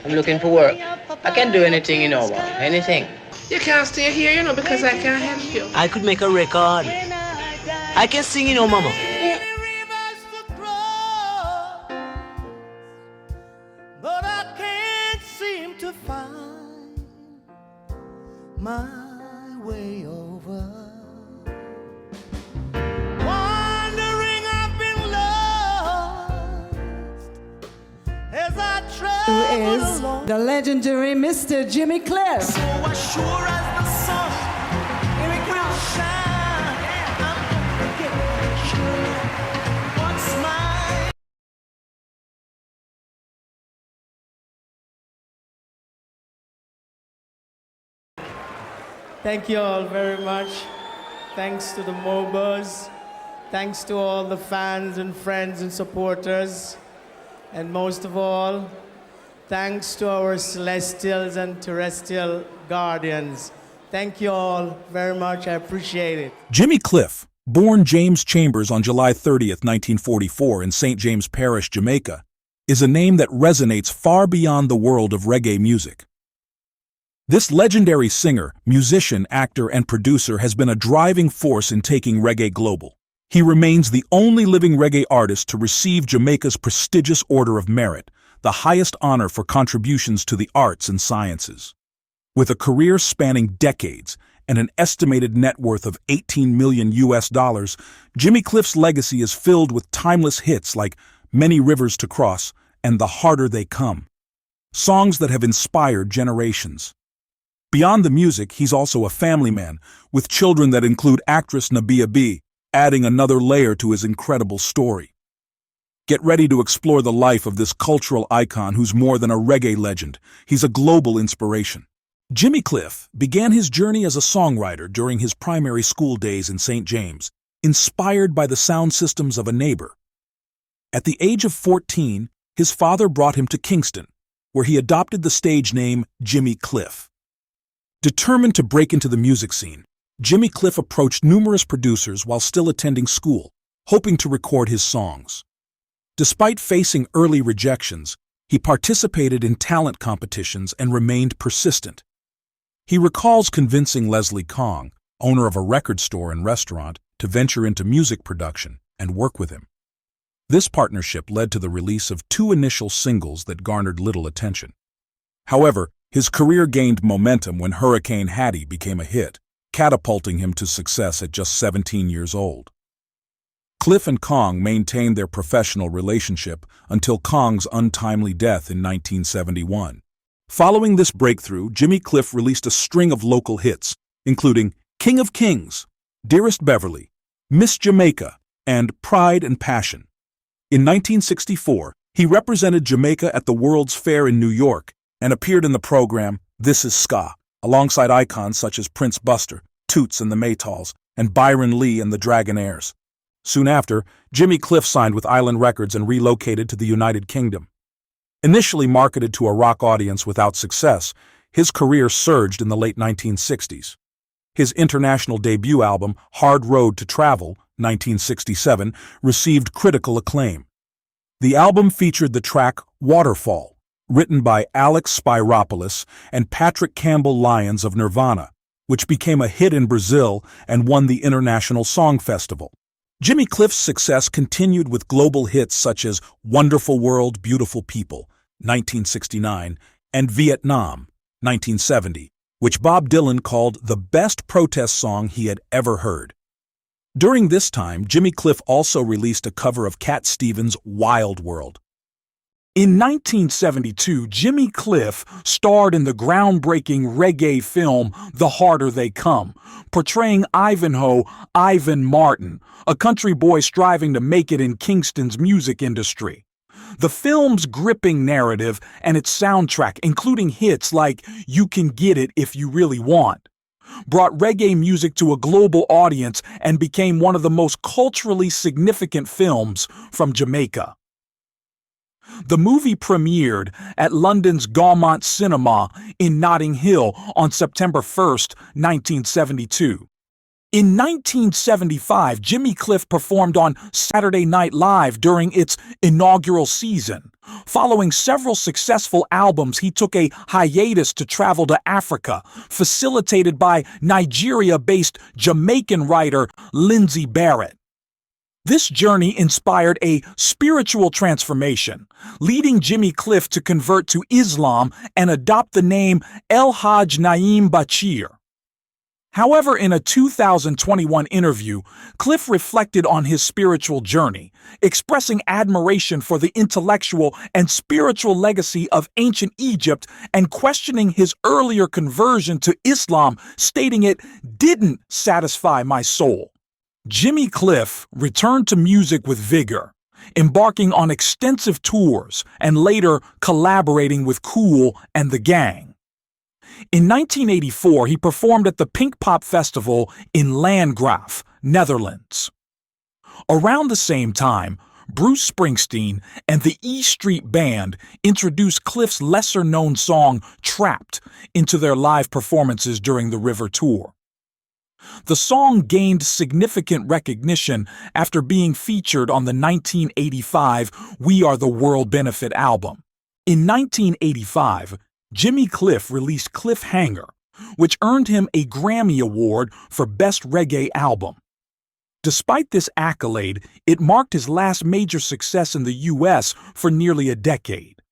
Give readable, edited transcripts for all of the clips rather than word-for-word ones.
I'm looking for work. I can do anything, anything. You can't stay here, because I can't help you. I could make a record. I can sing, mama. But I can't seem to find my way over. Wandering, I've been lost as I travel Who is along. the legendary Mr. Jimmy Cliff. So as sure as the sun, here it will shine. I'm gonna get sure what's mine. Thank you all very much. Thanks to the Mobos. Thanks to all the fans and friends and supporters. And most of all, thanks to our celestials and terrestrial guardians. Thank you all very much. I appreciate it. Jimmy Cliff, born James Chambers on July 30th, 1944 in St. James Parish, Jamaica, is a name that resonates far beyond the world of reggae music. This legendary singer, musician, actor, and producer has been a driving force in taking reggae global. He remains the only living reggae artist to receive Jamaica's prestigious Order of Merit, the highest honor for contributions to the arts and sciences. With a career spanning decades and an estimated net worth of $18 million, Jimmy Cliff's legacy is filled with timeless hits like Many Rivers to Cross and The Harder They Come, songs that have inspired generations. Beyond the music, he's also a family man, with children that include actress Nabia B, adding another layer to his incredible story. Get ready to explore the life of this cultural icon who's more than a reggae legend. He's a global inspiration. Jimmy Cliff began his journey as a songwriter during his primary school days in St. James, inspired by the sound systems of a neighbor. At the age of 14, his father brought him to Kingston, where he adopted the stage name Jimmy Cliff. Determined to break into the music scene, Jimmy Cliff approached numerous producers while still attending school, hoping to record his songs. Despite facing early rejections, he participated in talent competitions and remained persistent. He recalls convincing Leslie Kong, owner of a record store and restaurant, to venture into music production and work with him. This partnership led to the release of 2 initial singles that garnered little attention. However, his career gained momentum when Hurricane Hattie became a hit, catapulting him to success at just 17 years old. Cliff and Kong maintained their professional relationship until Kong's untimely death in 1971. Following this breakthrough, Jimmy Cliff released a string of local hits, including King of Kings, Dearest Beverly, Miss Jamaica, and Pride and Passion. In 1964, he represented Jamaica at the World's Fair in New York and appeared in the program This Is Ska, alongside icons such as Prince Buster, Toots and the Maytals, and Byron Lee and the Dragonaires. Soon after, Jimmy Cliff signed with Island Records and relocated to the United Kingdom. Initially marketed to a rock audience without success, his career surged in the late 1960s. His international debut album, Hard Road to Travel, 1967, received critical acclaim. The album featured the track Waterfall, written by Alex Spyropoulos and Patrick Campbell Lyons of Nirvana, which became a hit in Brazil and won the International Song Festival. Jimmy Cliff's success continued with global hits such as Wonderful World, Beautiful People, 1969, and Vietnam, 1970, which Bob Dylan called the best protest song he had ever heard. During this time, Jimmy Cliff also released a cover of Cat Stevens' Wild World. In 1972, Jimmy Cliff starred in the groundbreaking reggae film The Harder They Come, portraying Ivanhoe Ivan Martin, a country boy striving to make it in Kingston's music industry. The film's gripping narrative and its soundtrack, including hits like You Can Get It If You Really Want, brought reggae music to a global audience and became one of the most culturally significant films from Jamaica. The movie premiered at London's Gaumont Cinema in Notting Hill on September 1, 1972. In 1975, Jimmy Cliff performed on Saturday Night Live during its inaugural season. Following several successful albums, he took a hiatus to travel to Africa, facilitated by Nigeria-based Jamaican writer Lindsey Barrett. This journey inspired a spiritual transformation, leading Jimmy Cliff to convert to Islam and adopt the name El Hajj Naim Bachir. However, in a 2021 interview, Cliff reflected on his spiritual journey, expressing admiration for the intellectual and spiritual legacy of ancient Egypt and questioning his earlier conversion to Islam, stating it didn't satisfy my soul. Jimmy Cliff returned to music with vigor, embarking on extensive tours and later collaborating with Kool and the Gang. In 1984, he performed at the Pinkpop Festival in Landgraaf, Netherlands. Around the same time, Bruce Springsteen and the E Street Band introduced Cliff's lesser-known song Trapped into their live performances during the River Tour. The song gained significant recognition after being featured on the 1985 We Are the World Benefit album. In 1985, Jimmy Cliff released Cliffhanger, which earned him a Grammy Award for Best Reggae Album. Despite this accolade, it marked his last major success in the U.S. for nearly a decade.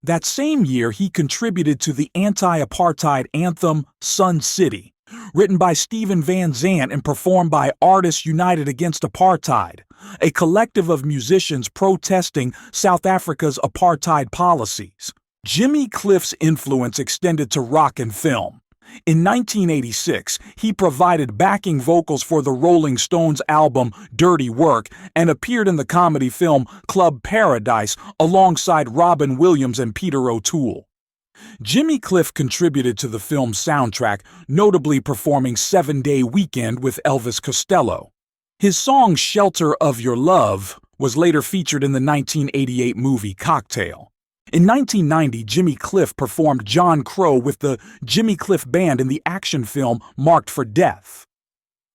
That same year, he contributed to the anti-apartheid anthem Sun City, written by Stephen Van Zandt and performed by Artists United Against Apartheid, a collective of musicians protesting South Africa's apartheid policies. Jimmy Cliff's influence extended to rock and film. In 1986, he provided backing vocals for the Rolling Stones album Dirty Work and appeared in the comedy film Club Paradise alongside Robin Williams and Peter O'Toole. Jimmy Cliff contributed to the film's soundtrack, notably performing 7-Day Weekend with Elvis Costello. His song Shelter of Your Love was later featured in the 1988 movie Cocktail. In 1990, Jimmy Cliff performed John Crow with the Jimmy Cliff Band in the action film Marked for Death.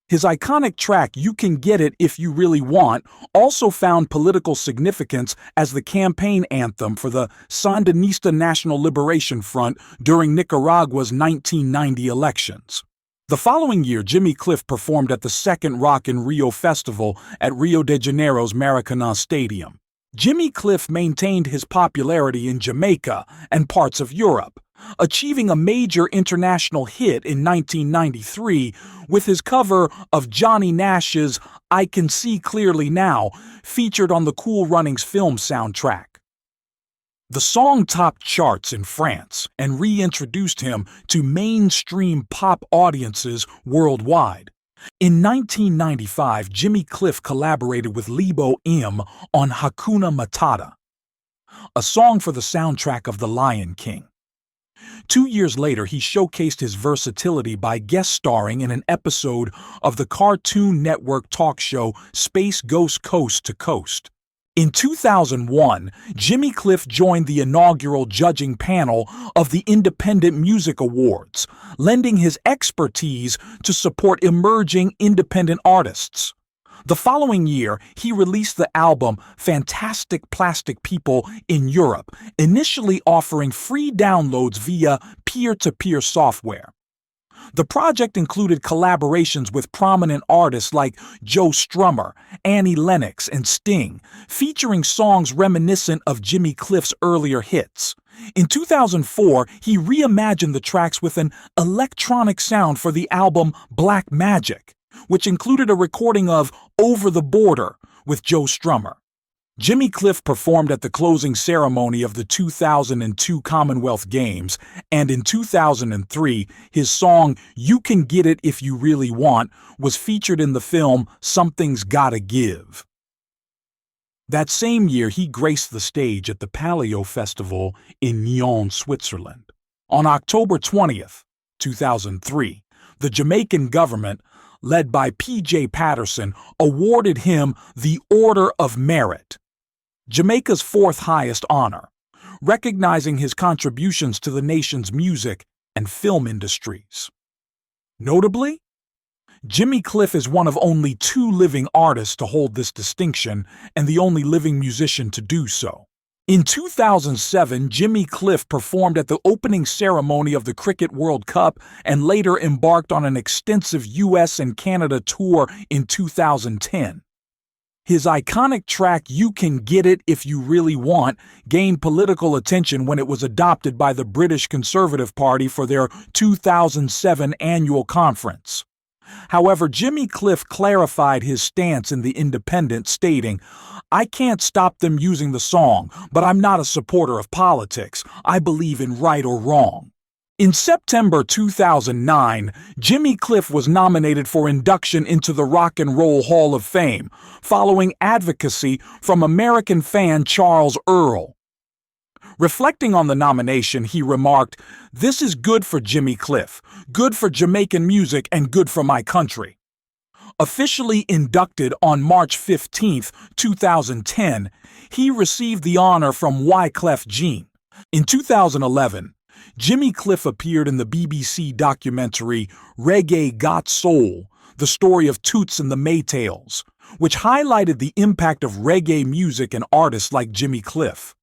His iconic track You Can Get It If You Really Want also found political significance as the campaign anthem for the Sandinista National Liberation Front during Nicaragua's 1990 elections. The following year, Jimmy Cliff performed at the second Rock in Rio festival at Rio de Janeiro's Maracanã Stadium. Jimmy Cliff maintained his popularity in Jamaica and parts of Europe, achieving a major international hit in 1993 with his cover of Johnny Nash's I Can See Clearly Now, featured on the Cool Runnings film soundtrack. The song topped charts in France and reintroduced him to mainstream pop audiences worldwide. In 1995, Jimmy Cliff collaborated with Lebo M on Hakuna Matata, a song for the soundtrack of The Lion King. 2 years later, he showcased his versatility by guest starring in an episode of the Cartoon Network talk show Space Ghost Coast to Coast. In 2001, Jimmy Cliff joined the inaugural judging panel of the Independent Music Awards, lending his expertise to support emerging independent artists. The following year, he released the album Fantastic Plastic People in Europe, initially offering free downloads via peer-to-peer software. The project included collaborations with prominent artists like Joe Strummer, Annie Lennox, and Sting, featuring songs reminiscent of Jimmy Cliff's earlier hits. In 2004, he reimagined the tracks with an electronic sound for the album Black Magic, which included a recording of Over the Border with Joe Strummer. Jimmy Cliff performed at the closing ceremony of the 2002 Commonwealth Games, and in 2003, his song You Can Get It If You Really Want was featured in the film Something's Gotta Give. That same year, he graced the stage at the Palio Festival in Nyon, Switzerland. On October 20th, 2003, the Jamaican government, led by P.J. Patterson, awarded him the Order of Merit, Jamaica's fourth highest honor, recognizing his contributions to the nation's music and film industries. Notably, Jimmy Cliff is one of only 2 living artists to hold this distinction and the only living musician to do so. In 2007, Jimmy Cliff performed at the opening ceremony of the Cricket World Cup and later embarked on an extensive US and Canada tour in 2010. His iconic track You Can Get It If You Really Want gained political attention when it was adopted by the British Conservative Party for their 2007 annual conference. However, Jimmy Cliff clarified his stance in The Independent, stating, "I can't stop them using the song, but I'm not a supporter of politics. I believe in right or wrong." In September 2009, Jimmy Cliff was nominated for induction into the Rock and Roll Hall of Fame, following advocacy from American fan Charles Earl. Reflecting on the nomination, he remarked, "This is good for Jimmy Cliff, good for Jamaican music, and good for my country." Officially inducted on March 15, 2010, he received the honor from Wyclef Jean. In 2011, Jimmy Cliff appeared in the BBC documentary Reggae Got Soul, the story of Toots and the Maytals, which highlighted the impact of reggae music and artists like Jimmy Cliff.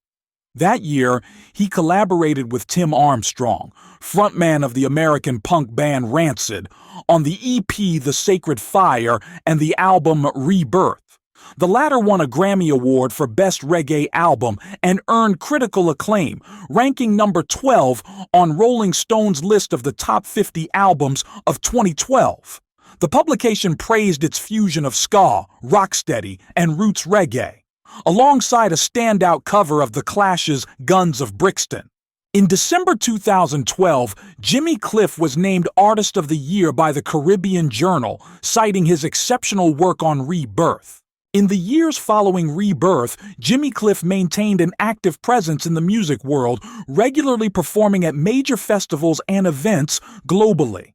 That year, he collaborated with Tim Armstrong, frontman of the American punk band Rancid, on the EP The Sacred Fire and the album Rebirth. The latter won a Grammy Award for Best Reggae Album and earned critical acclaim, ranking number 12 on Rolling Stone's list of the top 50 albums of 2012. The publication praised its fusion of ska, rocksteady, and roots reggae, alongside a standout cover of The Clash's Guns of Brixton. In December 2012, Jimmy Cliff was named Artist of the Year by the Caribbean Journal, citing his exceptional work on Rebirth. In the years following Rebirth, Jimmy Cliff maintained an active presence in the music world, regularly performing at major festivals and events globally.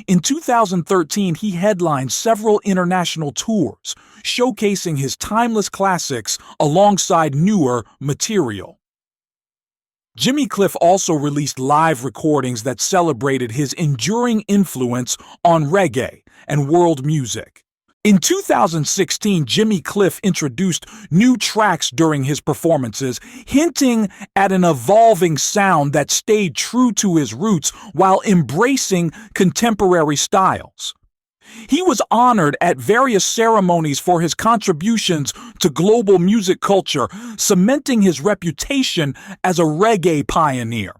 In 2013, he headlined several international tours, showcasing his timeless classics alongside newer material. Jimmy Cliff also released live recordings that celebrated his enduring influence on reggae and world music. In 2016, Jimmy Cliff introduced new tracks during his performances, hinting at an evolving sound that stayed true to his roots while embracing contemporary styles. He was honored at various ceremonies for his contributions to global music culture, cementing his reputation as a reggae pioneer.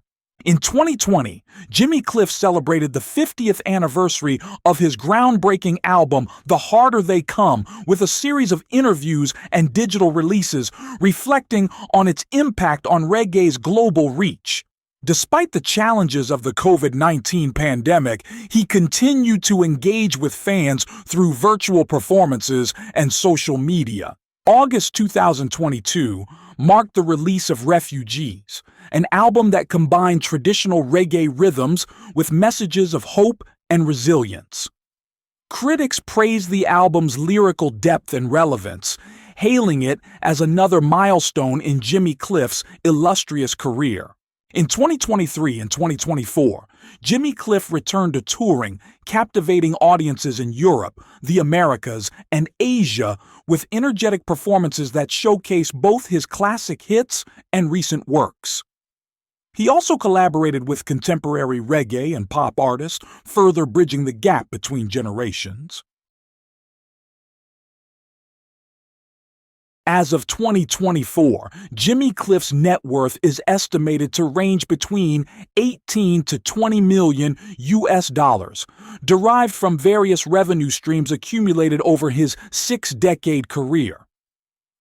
In 2020, Jimmy Cliff celebrated the 50th anniversary of his groundbreaking album, The Harder They Come, with a series of interviews and digital releases reflecting on its impact on reggae's global reach. Despite the challenges of the COVID-19 pandemic, he continued to engage with fans through virtual performances and social media. August 2022 marked the release of Refugees, an album that combined traditional reggae rhythms with messages of hope and resilience. Critics praised the album's lyrical depth and relevance, hailing it as another milestone in Jimmy Cliff's illustrious career. In 2023 and 2024, Jimmy Cliff returned to touring, captivating audiences in Europe, the Americas, and Asia with energetic performances that showcase both his classic hits and recent works. He also collaborated with contemporary reggae and pop artists, further bridging the gap between generations. As of 2024, Jimmy Cliff's net worth is estimated to range between 18 to 20 million US dollars, derived from various revenue streams accumulated over his 6-decade career.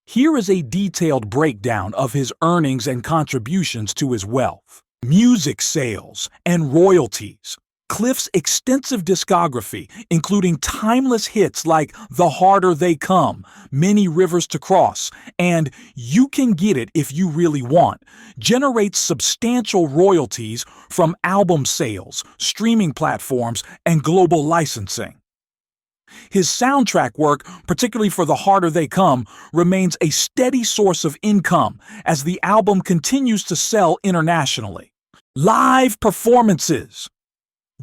Here is a detailed breakdown of his earnings and contributions to his wealth. Music sales and royalties. Cliff's extensive discography, including timeless hits like The Harder They Come, Many Rivers to Cross, and You Can Get It If You Really Want, generates substantial royalties from album sales, streaming platforms, and global licensing. His soundtrack work, particularly for The Harder They Come, remains a steady source of income as the album continues to sell internationally. Live performances.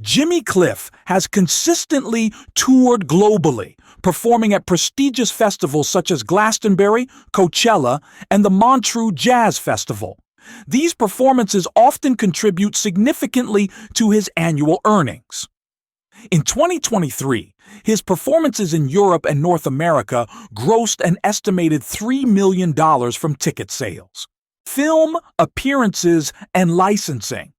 Jimmy Cliff has consistently toured globally, performing at prestigious festivals such as Glastonbury, Coachella, and the Montreux Jazz Festival. These performances often contribute significantly to his annual earnings. In 2023, his performances in Europe and North America grossed an estimated $3 million from ticket sales. Film, appearances, and licensing.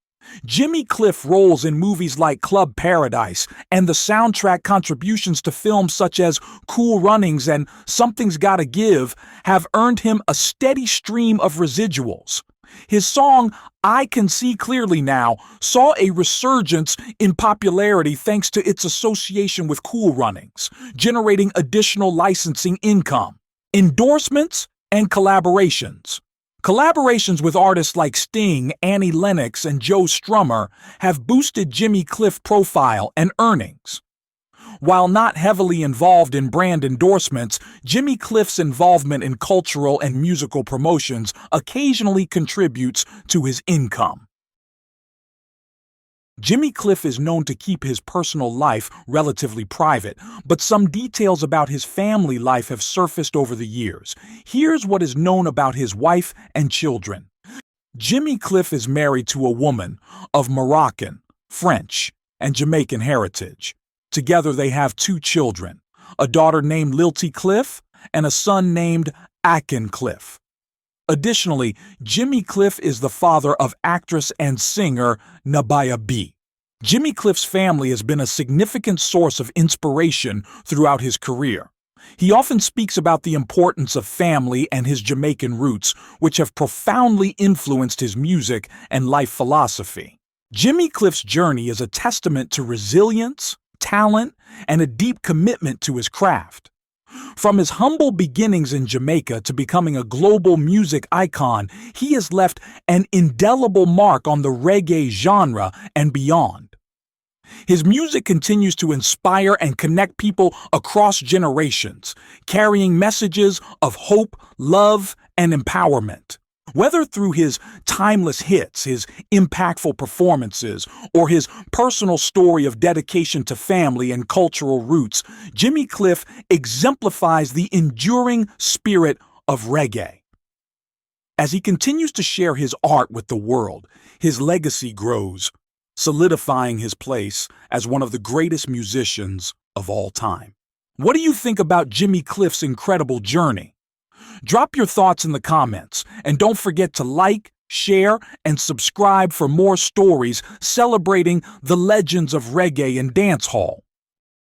Jimmy Cliff roles in movies like Club Paradise and the soundtrack contributions to films such as Cool Runnings and Something's Gotta Give have earned him a steady stream of residuals. His song, I Can See Clearly Now, saw a resurgence in popularity thanks to its association with Cool Runnings, generating additional licensing income, endorsements, and collaborations. Collaborations with artists like Sting, Annie Lennox, and Joe Strummer have boosted Jimmy Cliff's profile and earnings. While not heavily involved in brand endorsements, Jimmy Cliff's involvement in cultural and musical promotions occasionally contributes to his income. Jimmy Cliff is known to keep his personal life relatively private, but some details about his family life have surfaced over the years. Here's what is known about his wife and children. Jimmy Cliff is married to a woman of Moroccan, French, and Jamaican heritage. Together they have 2 children, a daughter named Lilty Cliff and a son named Akin Cliff. Additionally, Jimmy Cliff is the father of actress and singer Nabaya B. Jimmy Cliff's family has been a significant source of inspiration throughout his career. He often speaks about the importance of family and his Jamaican roots, which have profoundly influenced his music and life philosophy. Jimmy Cliff's journey is a testament to resilience, talent, and a deep commitment to his craft. From his humble beginnings in Jamaica to becoming a global music icon, he has left an indelible mark on the reggae genre and beyond. His music continues to inspire and connect people across generations, carrying messages of hope, love, and empowerment. Whether through his timeless hits, his impactful performances, or his personal story of dedication to family and cultural roots, Jimmy Cliff exemplifies the enduring spirit of reggae. As he continues to share his art with the world, his legacy grows, solidifying his place as one of the greatest musicians of all time. What do you think about Jimmy Cliff's incredible journey? Drop your thoughts in the comments, and don't forget to like, share, and subscribe for more stories celebrating the legends of reggae and dancehall.